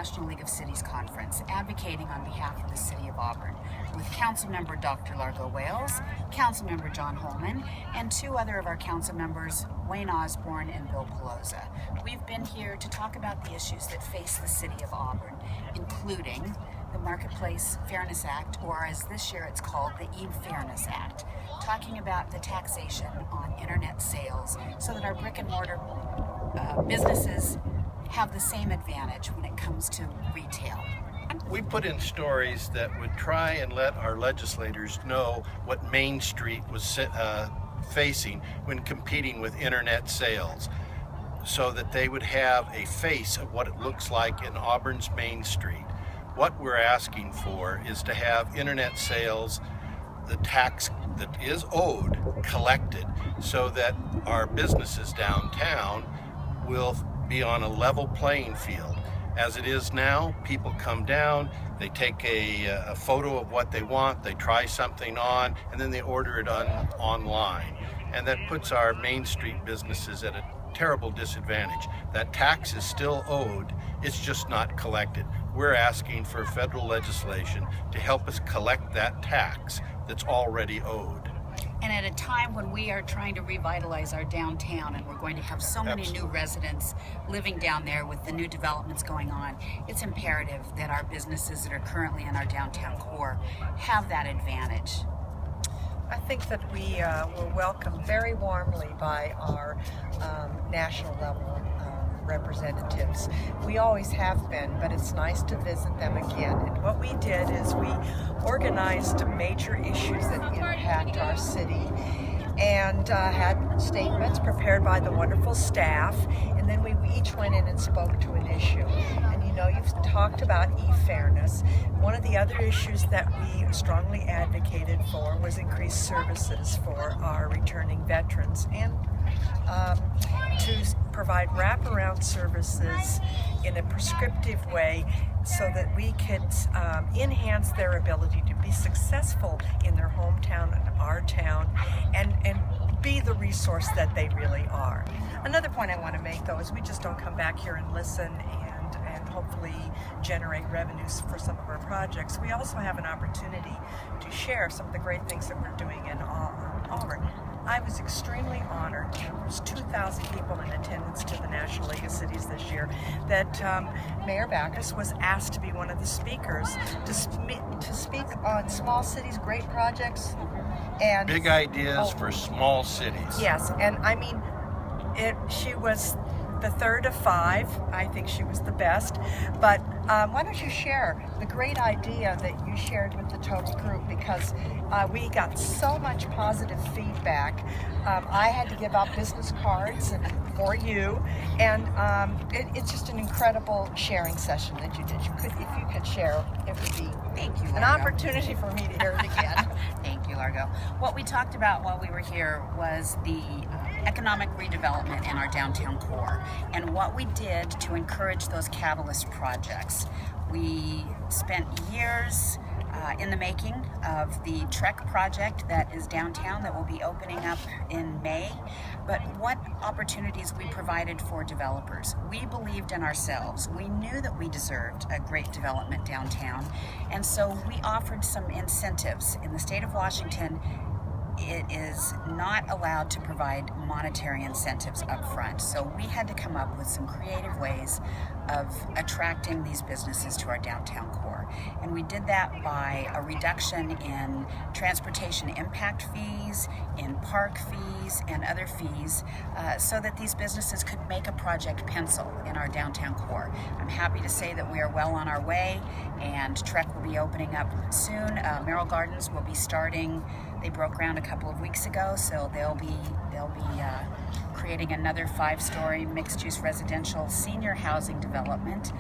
National League of Cities Conference, advocating on behalf of the City of Auburn, with Councilmember Dr. Largo Wales, Councilmember John Holman, and two other of our council members, Wayne Osborne and Bill Peloza. We've been here to talk about the issues that face the City of Auburn, including the Marketplace Fairness Act, or as this year it's called, the E-Fairness Act, talking about the taxation on internet sales so that our brick and mortar businesses have the same advantage when it comes to retail. We put in stories that would try and let our legislators know what Main Street was facing when competing with internet sales, so that they would have a face of what it looks like in Auburn's Main Street. What we're asking for is to have internet sales, the tax that is owed, collected, so that our businesses downtown will be on a level playing field. As it is now, people come down, they take a photo of what they want, they try something on, and then they order it online. And that puts our Main Street businesses at a terrible disadvantage. That tax is still owed, it's just not collected. We're asking for federal legislation to help us collect that tax that's already owed. And at a time when we are trying to revitalize our downtown, and we're going to have so many new residents living down there with the new developments going on, it's imperative that our businesses that are currently in our downtown core have that advantage. I think that we were welcomed very warmly by our national level representatives. We always have been, but it's nice to visit them again. And what we did is we organized major issues that impact our city and had statements prepared by the wonderful staff, and then we each went in and spoke to an issue. And you know, you've talked about e-fairness. One of the other issues that we strongly advocated for was increased services for our returning veterans, and to provide wraparound services in a prescriptive way so that we could enhance their ability to be successful in their hometown and our town, and be the resource that they really are. Another point I want to make, though, is we just don't come back here and listen and hopefully generate revenues for some of our projects. We also have an opportunity to share some of the great things that we're doing in Auburn. I was extremely honored. There was 2,000 people in attendance to the National League of Cities this year, that Mayor Backus was asked to be one of the speakers to speak on small cities, great projects, and big ideas for small cities. Yes, and I mean, she was the third of five. I think she was the best. But why don't you share the great idea that you shared with the total group, because we got so much positive feedback. I had to give out business cards for you, and it's just an incredible sharing session that you did. If you could share, it would be an opportunity for me to hear it again. Thank you, Largo. What we talked about while we were here was the economic redevelopment in our downtown core, and what we did to encourage those catalyst projects. We spent years in the making of the Trek project that is downtown, that will be opening up in May. But what opportunities we provided for developers. We believed in ourselves. We knew that we deserved a great development downtown, and so we offered some incentives. In the state of Washington, it is not allowed to provide monetary incentives up front. So we had to come up with some creative ways of attracting these businesses to our downtown core. And we did that by a reduction in transportation impact fees, in park fees, and other fees, so that these businesses could make a project pencil in our downtown core. I'm happy to say that we are well on our way, and Trek will be opening up soon. Merrill Gardens will be starting. They broke ground a couple of weeks ago, so they'll be creating another 5-story mixed-use residential senior housing development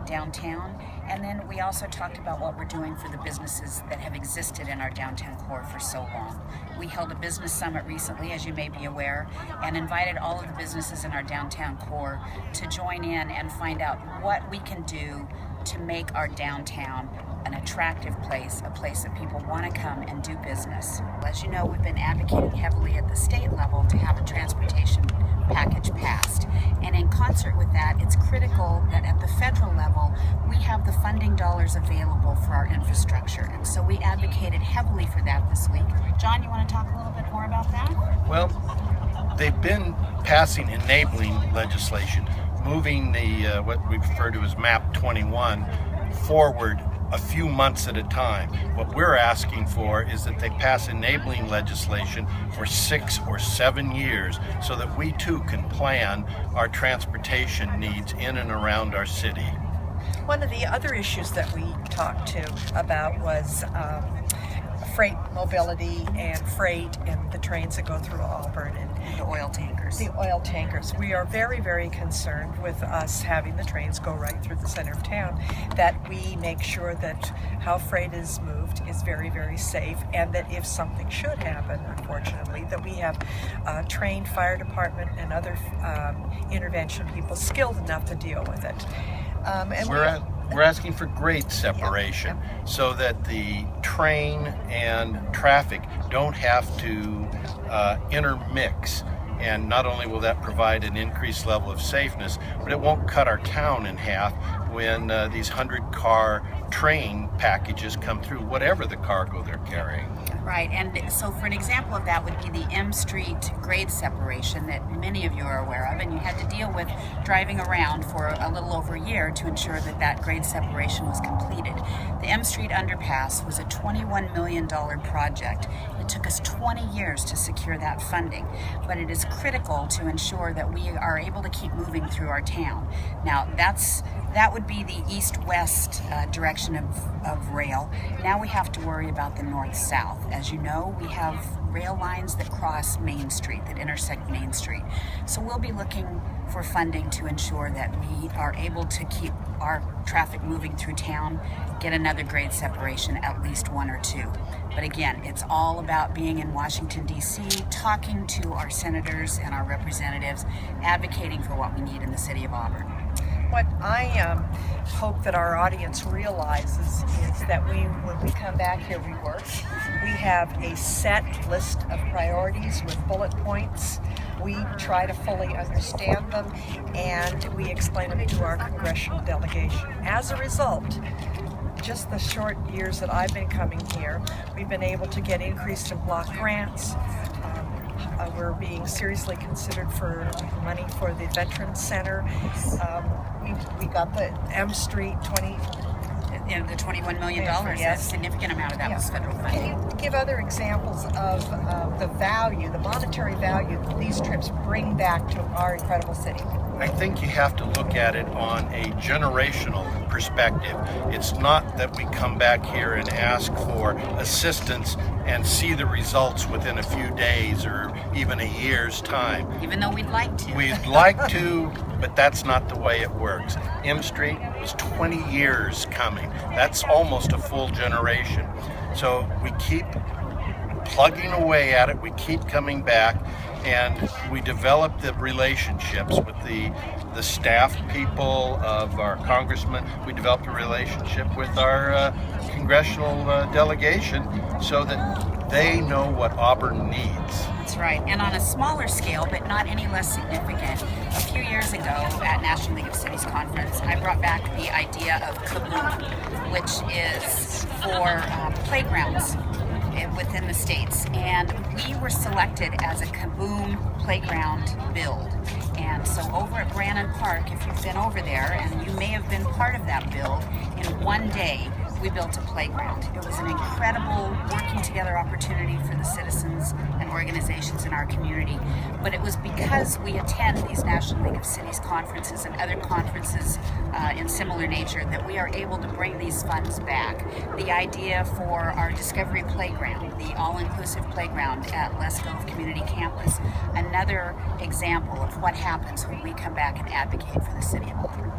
downtown. And then we also talked about what we're doing for the businesses that have existed in our downtown core for so long. We held a business summit recently, as you may be aware, and invited all of the businesses in our downtown core to join in and find out what we can do to make our downtown an attractive place, a place that people want to come and do business. As you know, we've been advocating heavily at the state level to have a transportation package passed. And in concert with that, it's critical that at the federal level, we have the funding dollars available for our infrastructure. And so we advocated heavily for that this week. John, you want to talk a little bit more about that? Well, they've been passing enabling legislation, moving the what we refer to as MAP 21 forward a few months at a time. What we're asking for is that they pass enabling legislation for 6 or 7 years so that we too can plan our transportation needs in and around our city. One of the other issues that we talked about was freight mobility and freight and the trains that go through Auburn and The oil tankers. The oil tankers. We are very, very concerned with us having the trains go right through the center of town, that we make sure that how freight is moved is very, very safe, and that if something should happen, unfortunately, that we have trained fire department and other intervention people skilled enough to deal with it. We're asking for grade separation so that the train and traffic don't have to intermix. And not only will that provide an increased level of safeness, but it won't cut our town in half when these 100-car train packages come through, whatever the cargo they're carrying. Right, and so for an example of that would be the M Street grade separation that many of you are aware of, and you had to deal with driving around for a little over a year to ensure that that grade separation was completed. The M Street underpass was a $21 million project. It took us 20 years to secure that funding, but it is critical to ensure that we are able to keep moving through our town. Now, that would be the east-west direction of rail. Now we have to worry about the north-south. As you know, we have rail lines that cross Main Street, that intersect Main Street. So we'll be looking for funding to ensure that we are able to keep our traffic moving through town, get another grade separation, at least 1 or 2. But again, it's all about being in Washington, D.C., talking to our senators and our representatives, advocating for what we need in the city of Auburn. What I hope that our audience realizes is that when we come back here, we work. We have a set list of priorities with bullet points. We try to fully understand them, and we explain them to our congressional delegation. As a result, just the short years that I've been coming here, we've been able to get increased in block grants. We're being seriously considered for money for the Veterans Center. We got the M Street The $21 million, yes. A significant amount of that was federal funding. Can you give other examples of the value, the monetary value that these trips bring back to our incredible city? I think you have to look at it on a generational perspective. It's not that we come back here and ask for assistance and see the results within a few days or even a year's time. Even though we'd like to. We'd like to, but that's not the way it works. M Street was 20 years coming. That's almost a full generation. So we keep plugging away at it, we keep coming back, and we develop the relationships with the staff people of our congressmen. We developed a relationship with our congressional delegation so that they know what Auburn needs. That's right. And on a smaller scale, but not any less significant, a few years ago at National League of Cities Conference, I brought back the idea of Kaboom, which is for playgrounds within the states, and we were selected as a Kaboom playground build. And so over at Brannan Park, if you've been over there, and you may have been part of that build, in one day we built a playground. It was an incredible working together opportunity for the citizens and organizations in our community, but it was because we attend these National League of Cities conferences and other conferences in similar nature that we are able to bring these funds back. The idea for our Discovery Playground, the all-inclusive playground at Les Cove Community Campus, another example of what happens when we come back and advocate for the city of Auburn.